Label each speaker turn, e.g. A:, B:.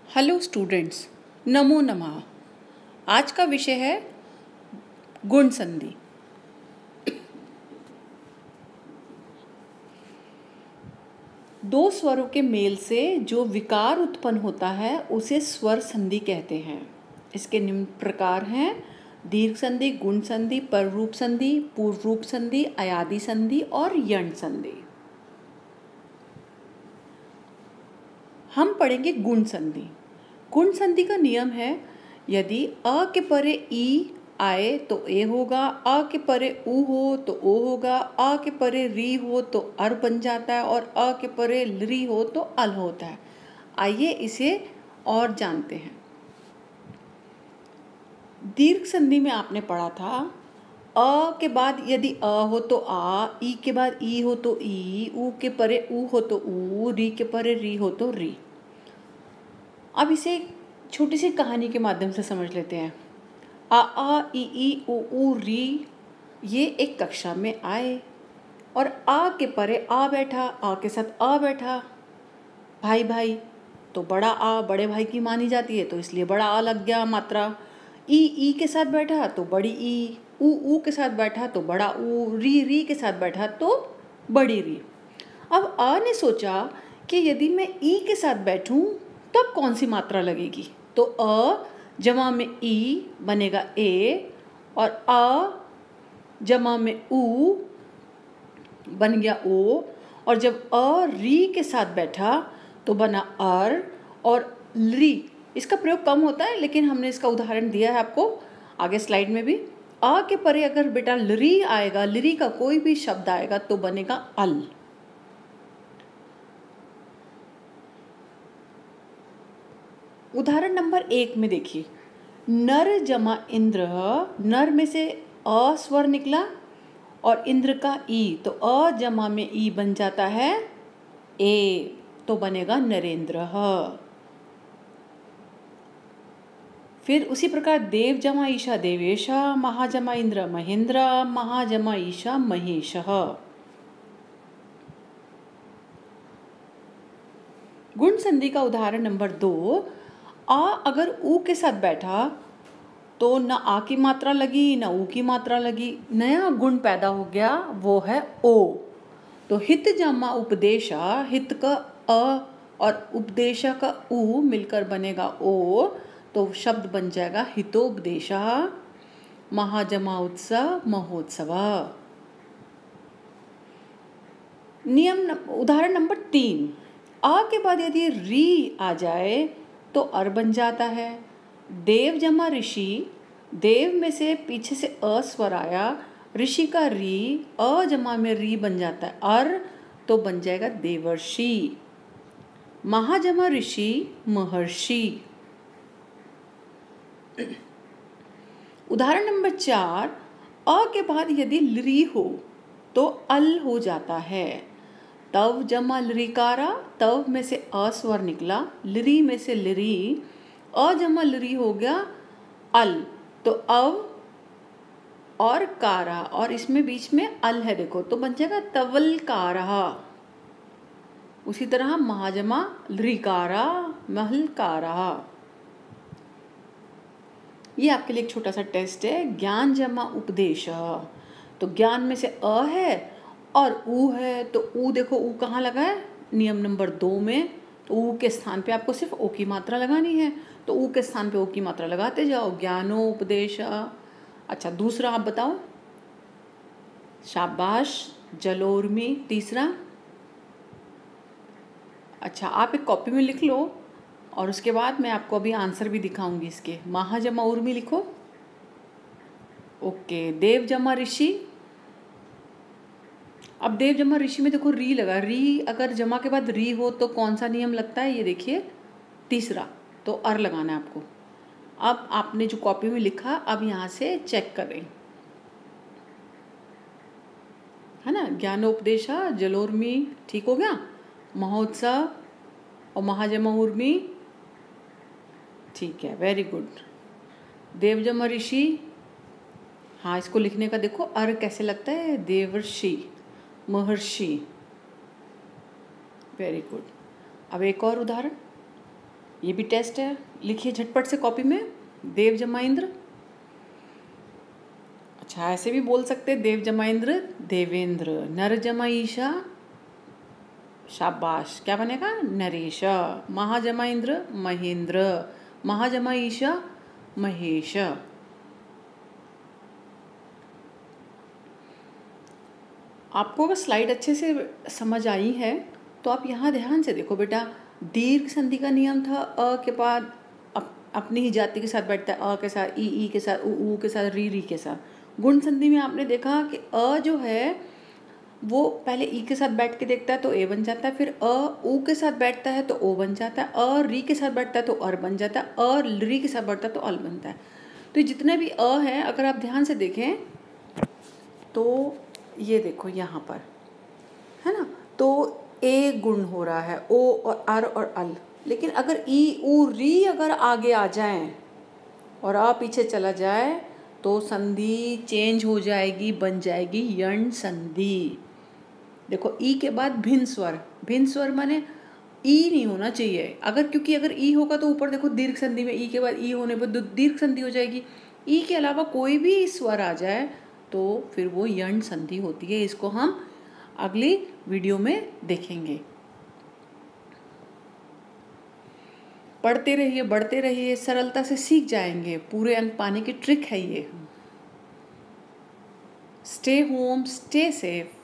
A: Hello students, नमो नमः। आज का विषय है गुण संधि। दो स्वरों के मेल से जो विकार उत्पन्न होता है उसे स्वर संधि कहते हैं। इसके निम्न प्रकार हैं: दीर्घ संधि, गुण संधि, पररूप संधि, पूर्व रूप संधि, अयादि संधि और यण संधि। हम पढ़ेंगे गुण संधि। गुण संधि का नियम है, यदि अ के परे ई आए तो ए होगा, अ के परे उ हो तो ओ होगा, अ के परे री हो तो अर बन जाता है और अ के परे री हो तो अल होता है। आइए इसे और जानते हैं। दीर्घ संधि में आपने पढ़ा था, अ के बाद यदि अ हो तो आ, ई के बाद ई हो तो ई, उ के परे उ हो तो उ, री के परे री हो तो री। अब इसे एक छोटी सी कहानी के माध्यम से समझ लेते हैं। आ ई उ री ये एक कक्षा में आए और आ के परे आ बैठा, आ के साथ आ बैठा। भाई भाई तो बड़ा आ बड़े भाई की मानी जाती है, तो इसलिए बड़ा आ लग गया मात्रा। ई के साथ बैठा तो बड़ी ई, उ के साथ बैठा तो बड़ा उ, री के साथ बैठा तो बड़ी री। अब आ ने सोचा कि यदि मैं ई के साथ बैठूं तब कौन सी मात्रा लगेगी, तो अ जमा में ई बनेगा ए और आ जमा में उ बन गया ओ, और जब अ री के साथ बैठा तो बना अर और री। इसका प्रयोग कम होता है लेकिन हमने इसका उदाहरण दिया है आपको आगे स्लाइड में भी। अ के परे अगर बेटा लरी आएगा, लरी का कोई भी शब्द आएगा तो बनेगा अल। उदाहरण नंबर 1 में देखिए, नर जमा इंद्र, नर में से अ स्वर निकला और इंद्र का ई, तो अ जमा में ई बन जाता है ए, तो बनेगा नरेंद्र। फिर उसी प्रकार देव जमा ईशा देवेश, महाजमा इंद्र महेंद्र, महाजमा ईशा महेश। गुण संधि का उदाहरण नंबर 2, आ अगर उ के साथ बैठा तो न आ की मात्रा लगी न उ की मात्रा लगी, नया गुण पैदा हो गया, वो है ओ। तो हित जमा उपदेशा, हित का अ और उपदेशा का उ मिलकर बनेगा ओ, तो शब्द बन जाएगा हितोपदेशा। महाजमा उत्सव महोत्सव। उदाहरण नंबर 3, आ के बाद यदि री आ जाए तो अर बन जाता है। देव जमा ऋषि, देव में से पीछे से अ स्वर आया, ऋषि का री, अ जमा में री बन जाता है अर, तो बन जाएगा देवर्षि। महाजमा ऋषि महर्षि। उदाहरण नंबर 4, अ के बाद यदि लरी हो तो अल हो जाता है। तव जमा लरिकारा, तव में से अ स्वर निकला, लरी में से लरी, अ जमा लरी हो गया अल, तो अव और कारा, और इसमें बीच में अल है देखो, तो बन जाएगा तवल कारा। उसी तरह महाजमा लरिकारा महल कारा। ये आपके लिए एक छोटा सा टेस्ट है। ज्ञान जमा उपदेश, तो ज्ञान में से अ है और उ है, तो उ देखो उ कहाँ लगा है, नियम नंबर 2 में, तो उ के स्थान पे आपको सिर्फ ओ की मात्रा लगानी है, तो उ के स्थान पे ओ की मात्रा लगाते जाओ, ज्ञानो उपदेश। अच्छा दूसरा आप बताओ। शाबाश, जलोर्मी तीसरा। अच्छा आप एक कॉपी में लिख लो और उसके बाद मैं आपको अभी आंसर भी दिखाऊंगी इसके। महाजमा उर्मी लिखो। ओके, देव जमा ऋषि। अब देव जमा ऋषि में देखो री लगा, री अगर जमा के बाद री हो तो कौन सा नियम लगता है, ये देखिए तीसरा, तो अर लगाना है आपको। अब आपने जो कॉपी में लिखा अब यहाँ से चेक करें, है ना। ज्ञानोपदेशा, जलोर्मी ठीक हो गया, महोत्सव और महाजमा उर्मी ठीक है, वेरी गुड। देवजमा ऋषि, हाँ इसको लिखने का देखो अर कैसे लगता है, देवर्षि महर्षि, वेरी गुड। अब एक और उदाहरण, ये भी टेस्ट है, लिखिए झटपट से कॉपी में, देव जमा इंद्र। अच्छा, ऐसे भी बोल सकते हैं, देव जमा इंद्र देवेंद्र, नर जमा ईशा, शाबाश, क्या बनेगा, नरेश। महाजमा इंद्र महेंद्र, महाजमा ईशा महेश। आपको अगर स्लाइड अच्छे से समझ आई है तो आप यहाँ ध्यान से देखो बेटा, दीर्घ संधि का नियम था, अ के बाद अपनी ही जाति के साथ बैठता है, अ के साथ, ई के साथ, ऊ के साथ, री के साथ। गुण संधि में आपने देखा कि अ जो है वो पहले ई के साथ बैठ के देखता है तो ए बन जाता है, फिर अ ऊ के साथ बैठता है तो ओ बन जाता है, अ री के साथ बैठता है तो अर बन जाता है, अ री के साथ बैठता है तो अल बनता है। तो जितने भी अ हैं अगर आप ध्यान से देखें तो ये देखो यहाँ पर है ना, तो ए गुण हो रहा है, ओ और अर और अल। लेकिन अगर ई ऊ री अगर आगे आ जाए और आ पीछे चला जाए तो संधि चेंज हो जाएगी, बन जाएगी यण संधि। देखो ई के बाद भिन्न स्वर माने ई नहीं होना चाहिए, अगर क्योंकि अगर ई होगा तो ऊपर देखो दीर्घ संधि में ई के बाद ई होने पर दीर्घ संधि हो जाएगी। ई के अलावा कोई भी स्वर आ जाए तो फिर वो यण संधि होती है। इसको हम अगली वीडियो में देखेंगे। पढ़ते रहिए, बढ़ते रहिए, सरलता से सीख जाएंगे, पूरे अंक पाने की ट्रिक है ये। Stay home, stay safe.